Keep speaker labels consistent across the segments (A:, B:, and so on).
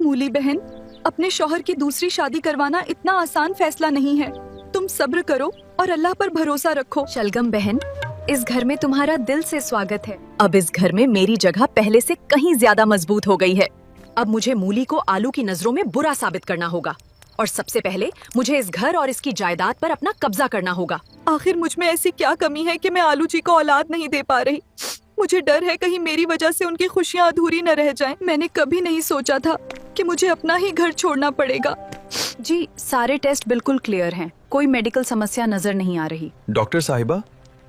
A: मूली बहन, अपने शौहर की दूसरी शादी करवाना इतना आसान फैसला नहीं है। तुम सब्र करो और अल्लाह पर भरोसा रखो।
B: शलगम बहन, इस घर में तुम्हारा दिल से स्वागत है। अब इस घर में मेरी जगह पहले से कहीं ज्यादा मजबूत हो गई है। अब मुझे मूली को आलू की नजरों में बुरा साबित करना होगा और सबसे पहले मुझे इस घर और इसकी जायदाद पर अपना कब्जा करना होगा।
A: आखिर मुझ में ऐसी क्या कमी है कि मैं आलू जी को औलाद नहीं दे पा रही? मुझे डर है कहीं मेरी वजह से उनकी खुशियाँ अधूरी न रह जाएं। मैंने कभी नहीं सोचा था कि मुझे अपना ही घर छोड़ना पड़ेगा।
B: जी, सारे टेस्ट बिल्कुल क्लियर हैं। कोई मेडिकल समस्या नजर नहीं आ रही।
C: डॉक्टर साहिबा,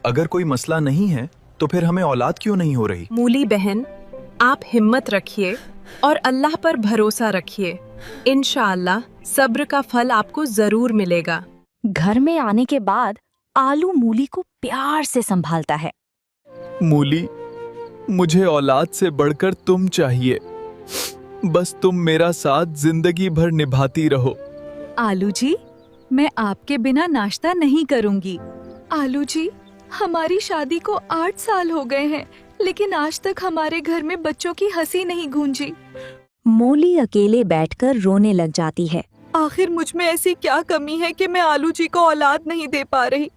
C: अगर कोई मसला नहीं है तो फिर हमें औलाद क्यों नहीं हो रही?
B: मूली बहन, आप हिम्मत रखिए और अल्लाह पर भरोसा रखिए। इंशाअल्लाह सब्र का फल आपको जरूर मिलेगा।
D: घर में आने के बाद आलू मूली को प्यार से संभालता है।
C: मूली, मुझे औलाद से बढ़कर तुम चाहिए। बस तुम मेरा साथ जिंदगी भर निभाती रहो।
A: आलू जी, मैं आपके बिना नाश्ता नहीं करूंगी। आलू जी, हमारी शादी को 8 साल हो गए हैं, लेकिन आज तक हमारे घर में बच्चों की हंसी नहीं गूंजी।
D: मूली अकेले बैठकर रोने लग जाती है।
A: आखिर मुझ में ऐसी क्या कमी है कि मैं आलू जी को औलाद नहीं दे पा रही?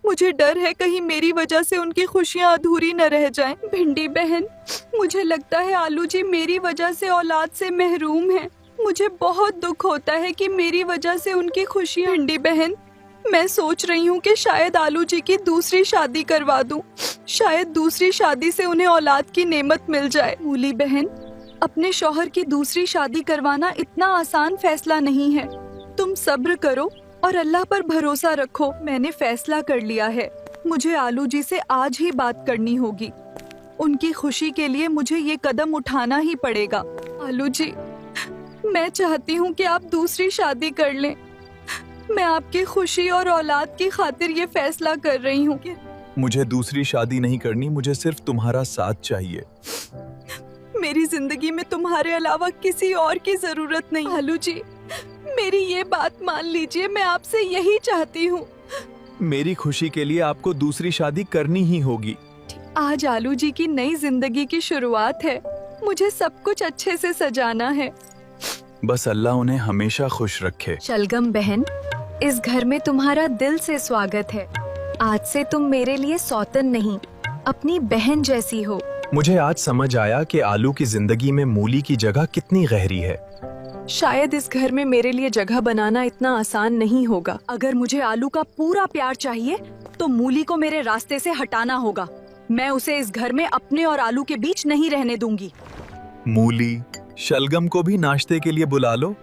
A: मुझे डर है कहीं मेरी वजह से उनकी खुशियाँ अधूरी न रह जाएं। भिंडी बहन, मुझे लगता है आलू जी मेरी वजह से औलाद से महरूम हैं। मुझे बहुत दुख होता है कि मेरी वजह से उनकी खुशियाँ। भिंडी बहन, मैं सोच रही हूँ कि शायद आलू जी की दूसरी शादी करवा दूं। शायद दूसरी शादी से उन्हें औलाद की नेमत मिल जाए। मूली बहन, अपने शौहर की दूसरी शादी करवाना इतना आसान फैसला नहीं है। तुम सब्र करो और अल्लाह पर भरोसा रखो। मैंने फैसला कर लिया है। मुझे आलू जी से आज ही बात करनी होगी। उनकी खुशी के लिए मुझे ये कदम उठाना ही पड़ेगा। आलू जी, मैं चाहती हूँ कि आप दूसरी शादी कर लें। मैं आपकी खुशी और औलाद की खातिर ये फैसला कर रही हूँ कि
C: मुझे दूसरी शादी नहीं करनी, मुझे सिर्फ तुम्हारा साथ चाहिए।
A: मेरी जिंदगी में तुम्हारे अलावा किसी और की जरूरत नहीं। आलू जी, मेरी ये बात मान लीजिए, मैं आपसे यही चाहती हूँ।
C: मेरी खुशी के लिए आपको दूसरी शादी करनी ही होगी।
A: आज आलू जी की नई जिंदगी की शुरुआत है। मुझे सब कुछ अच्छे से सजाना है।
C: बस अल्लाह उन्हें हमेशा खुश रखे।
B: शलगम बहन, इस घर में तुम्हारा दिल से स्वागत है। आज से तुम मेरे लिए सौतन नहीं, अपनी बहन जैसी हो।
C: मुझे आज समझ आया कि आलू की जिंदगी में मूली की जगह कितनी गहरी है।
B: शायद इस घर में मेरे लिए जगह बनाना इतना आसान नहीं होगा। अगर मुझे आलू का पूरा प्यार चाहिए तो मूली को मेरे रास्ते से हटाना होगा। मैं उसे इस घर में अपने और आलू के बीच नहीं रहने दूंगी।
C: मूली, शलगम को भी नाश्ते के लिए बुला लो।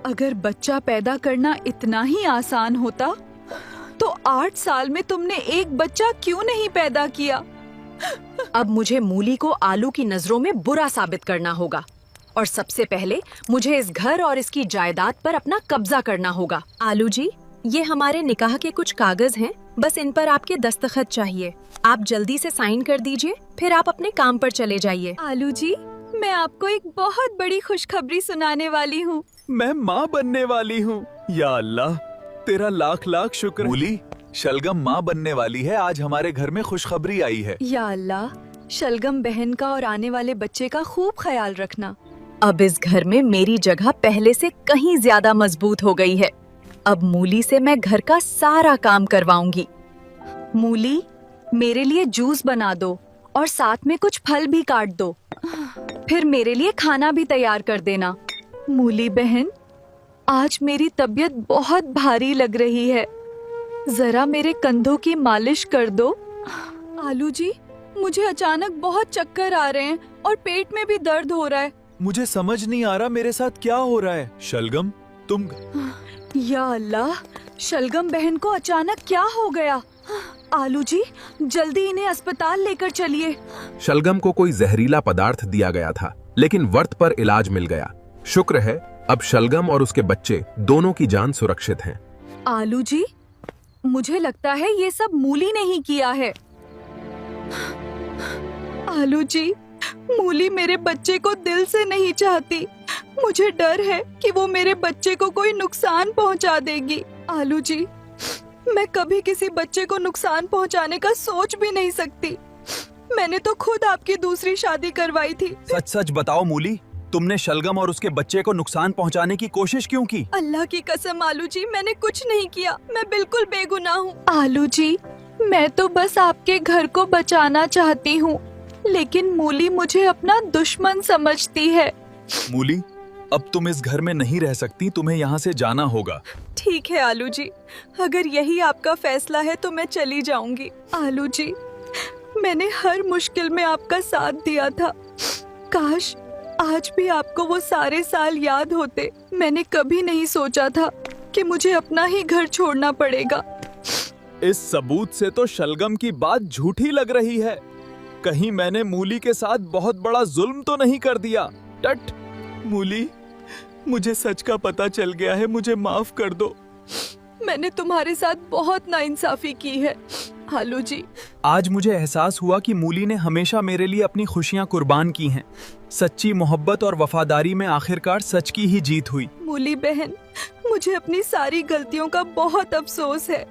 A: अगर बच्चा पैदा करना इतना ही आसान होता तो 8 साल में तुमने एक बच्चा क्यों नहीं पैदा किया?
B: अब मुझे मूली को आलू की नजरों में बुरा साबित करना होगा और सबसे पहले मुझे इस घर और इसकी जायदाद पर अपना कब्जा करना होगा। आलू जी, ये हमारे निकाह के कुछ कागज हैं, बस इन पर आपके दस्तखत चाहिए। आप जल्दी से साइन कर दीजिए, फिर आप अपने काम पर चले जाइए।
A: आलू जी, मैं आपको एक बहुत बड़ी खुशखबरी सुनाने वाली हूँ।
C: मैं माँ बनने वाली हूँ। या अल्लाह, तेरा लाख लाख शुक्र। मूली, शलगम माँ बनने वाली है। आज हमारे घर में खुशखबरी आई है।
A: या अल्लाह, शलगम बहन का और आने वाले बच्चे का खूब ख्याल रखना।
B: अब इस घर में मेरी जगह पहले से कहीं ज्यादा मजबूत हो गई है। अब मूली से मैं घर का सारा काम करवाऊंगी।
A: मूली, मेरे लिए जूस बना दो और साथ में कुछ फल भी काट दो। फिर मेरे लिए खाना भी तैयार कर देना। मूली बहन, आज मेरी तबीयत बहुत भारी लग रही है। जरा मेरे कंधों की मालिश कर दो। आलू जी, मुझे अचानक बहुत चक्कर आ रहे हैं और पेट में भी दर्द हो रहा है।
C: मुझे समझ नहीं आ रहा मेरे साथ क्या हो रहा है। शलगम, तुम।
A: या अल्लाह, शलगम बहन को अचानक क्या हो गया? आलू जी, जल्दी इन्हें अस्पताल लेकर चलिए।
E: शलगम को कोई जहरीला पदार्थ दिया गया था, लेकिन वक्त पर इलाज मिल गया। शुक्र है, अब शलगम और उसके बच्चे दोनों की जान सुरक्षित हैं।
A: आलू जी, मुझे लगता है ये सब मूली ने ही किया है। आलू जी, मूली मेरे बच्चे को दिल से नहीं चाहती। मुझे डर है कि वो मेरे बच्चे को कोई नुकसान पहुंचा देगी। आलू जी, मैं कभी किसी बच्चे को नुकसान पहुंचाने का सोच भी नहीं सकती। मैंने तो खुद आपकी दूसरी शादी करवाई थी।
C: सच सच बताओ मूली, तुमने शलगम और उसके बच्चे को नुकसान पहुंचाने की कोशिश क्यों की?
A: अल्लाह की कसम आलू जी, मैंने कुछ नहीं किया। मैं बिल्कुल बेगुनाह हूँ। आलू जी, मैं तो बस आपके घर को बचाना चाहती हूँ, लेकिन मूली मुझे अपना दुश्मन समझती है।
C: मूली, अब तुम इस घर में नहीं रह सकती, तुम्हें यहाँ से जाना होगा।
A: ठीक है आलू जी, अगर यही आपका फैसला है तो मैं चली जाऊंगी। आलू जी, मैंने हर मुश्किल में आपका साथ दिया था। काश आज भी आपको वो सारे साल याद होते। मैंने कभी नहीं सोचा था कि मुझे अपना ही घर छोड़ना पड़ेगा।
C: इस सबूत से तो शलगम की बात झूठी लग रही है। कहीं मैंने मूली के साथ बहुत बड़ा जुल्म तो नहीं कर दिया? टट! मूली, मुझे सच का पता चल गया है, मुझे माफ कर दो।
A: मैंने तुम्हारे साथ बहुत नाइंसाफी की है आलू जी।
C: आज मुझे एहसास हुआ कि मूली ने हमेशा मेरे लिए अपनी खुशियां कुर्बान की हैं। सच्ची मोहब्बत और वफादारी में आखिरकार सच की ही जीत हुई।
A: मूली बहन, मुझे अपनी सारी गलतियों का बहुत अफसोस है।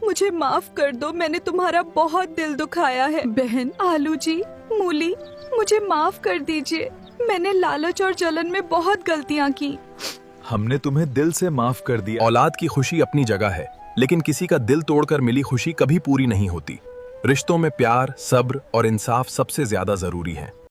A: मुझे माफ कर दो, मैंने तुम्हारा बहुत दिल दुखाया है। बहन, आलू जी, मूली, मुझे माफ कर दीजिए। मैंने लालच और जलन में बहुत गलतियां की।
C: हमने तुम्हें दिल से माफ कर दिया।
E: औलाद की खुशी अपनी जगह है, लेकिन किसी का दिल तोड़कर मिली खुशी कभी पूरी नहीं होती। रिश्तों में प्यार, सब्र और इंसाफ सबसे ज्यादा जरूरी है।